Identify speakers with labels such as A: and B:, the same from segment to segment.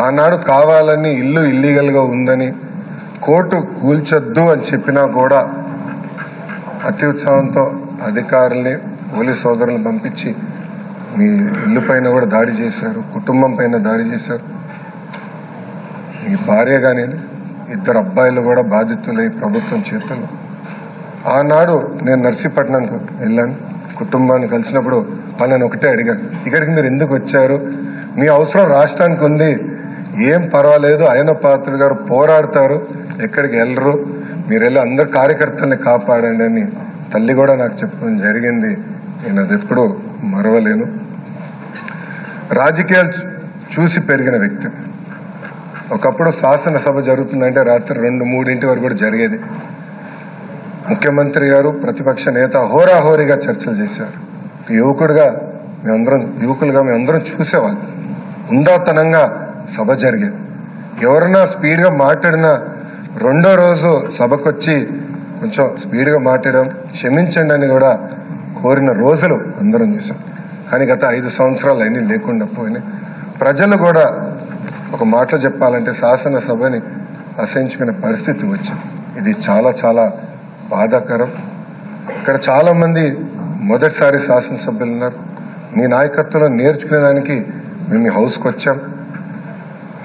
A: ఆనాడు కావాలని ఇల్లు ఇల్లీగల్గా ఉందని కోర్టు కూల్చొద్దు అని చెప్పినా కూడా అతి ఉత్సాహంతో అధికారుల్ని పోలీస్ సోదరులను పంపించి మీ ఇల్లు పైన కూడా దాడి చేశారు, కుటుంబం పైన దాడి చేశారు. మీ భార్య కానీ ఇద్దరు అబ్బాయిలు కూడా బాధితులై ప్రభుత్వం చేతులు. ఆనాడు నేను నర్సీపట్నంకు వెళ్ళాను, కుటుంబాన్ని కలిసినప్పుడు వాళ్ళని ఒకటే అడిగాను, ఇక్కడికి మీరు ఎందుకు వచ్చారు, మీ అవసరం రాష్ట్రానికి ఉంది, ఏం పర్వాలేదు, అయ్యన్న పాత్రుడు గారు పోరాడతారు, ఎక్కడికి వెళ్ళరు, మీరు వెళ్ళి అందరు కార్యకర్తల్ని కాపాడండి అని తల్లి కూడా నాకు చెప్పడం జరిగింది. నేను అది ఎప్పుడూ మరవలేను. రాజకీయాలు చూసి పెరిగిన వ్యక్తి. ఒకప్పుడు శాసనసభ జరుగుతుందంటే రాత్రి 2-3 వరకు కూడా జరిగేది. ముఖ్యమంత్రి గారు ప్రతిపక్ష నేత హోరాహోరీగా చర్చలు చేశారు. యువకులుగా మేమందరం చూసేవాళ్ళం. ఉందాతనంగా సభ జరిగేది. ఎవరన్నా స్పీడ్గా మాట్లాడినా రెండో రోజు సభకొచ్చి కొంచెం స్పీడ్గా మాట్లాడడం, క్షమించండి అని కూడా కోరిన రోజులు అందరం చూసాం. కానీ గత 5 సంవత్సరాలు అన్నీ లేకుండా పోయినాయి. ప్రజలు కూడా ఒక మాటలో చెప్పాలంటే శాసనసభని అసహించుకునే పరిస్థితి వచ్చింది. ఇది చాలా చాలా బాధాకరం. ఇక్కడ చాలా మంది మొదటిసారి శాసనసభ్యులు ఉన్నారు. మీ నాయకత్వంలో నేర్చుకునేదానికి మేము ఈ హౌస్కి వచ్చాం.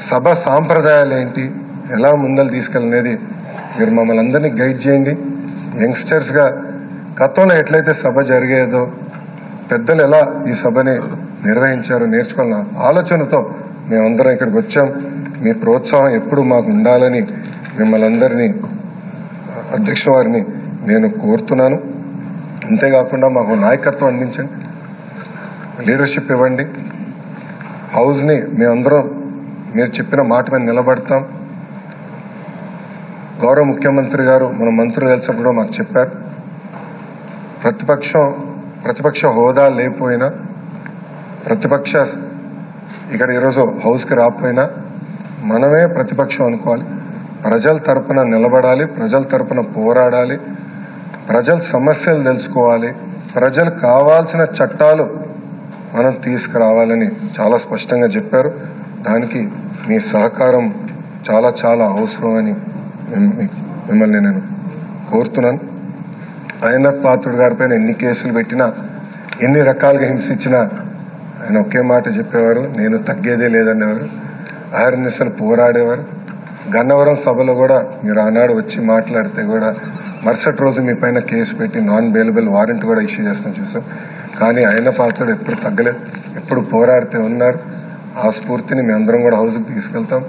A: సభ సాంప్రదాయాలు ఏంటి, ఎలా ముందలు తీసుకెళ్ళనేది మీరు మమ్మల్ని అందరినీ గైడ్ చేయండి. యంగ్స్టర్స్గా గతంలో ఎట్లయితే సభ జరిగేదో, పెద్దలు ఎలా ఈ సభని నిర్వహించారో నేర్చుకోవాలన్న ఆలోచనతో మేమందరం ఇక్కడికి వచ్చాం. మీ ప్రోత్సాహం ఎప్పుడు మాకు ఉండాలని మిమ్మల్ని అందరినీ, అధ్యక్ష వారిని నేను కోరుతున్నాను. అంతేకాకుండా మాకు నాయకత్వం అందించండి, లీడర్షిప్ ఇవ్వండి. హౌస్ని మేమందరం మీరు చెప్పిన మాట మీద నిలబడతాం. గౌరవ ముఖ్యమంత్రి గారు మన మంత్రులు కలిసినప్పుడు మాకు చెప్పారు, ప్రతిపక్ష హోదా లేకపోయినా, ప్రతిపక్ష ఇక్కడ ఈరోజు హౌస్కి రాకపోయినా మనమే ప్రతిపక్షం అనుకోవాలి, ప్రజల తరపున నిలబడాలి, ప్రజల తరపున పోరాడాలి, ప్రజల సమస్యలు తెలుసుకోవాలి, ప్రజలకు కావాల్సిన చట్టాలు మనం తీసుకురావాలని చాలా స్పష్టంగా చెప్పారు. దానికి మీ సహకారం చాలా చాలా అవసరం అని మిమ్మల్ని నేను కోరుతున్నాను. అయ్యన్న పాత్రుడు గారి పైన ఎన్ని కేసులు పెట్టినా, ఎన్ని రకాలుగా హింసించినా ఆయన ఒకే మాట చెప్పేవారు, నేను తగ్గేదే లేదనేవారు. అహర్నిశలు పోరాడేవారు. గన్నవరం సభలో కూడా మీరు ఆనాడు వచ్చి మాట్లాడితే కూడా మరుసటి రోజు మీ పైన కేసు పెట్టి నాన్ బెయిలబుల్ వారెంట్ కూడా ఇష్యూ చేస్తాం చూసాం. కానీ అయ్యన్న పాత్రుడు ఎప్పుడు తగ్గలేదు, ఎప్పుడు పోరాడితే ఉన్నారు. ఆ స్ఫూర్తిని మీ అందరం కూడా హౌస్కి తీసుకెళ్తాం.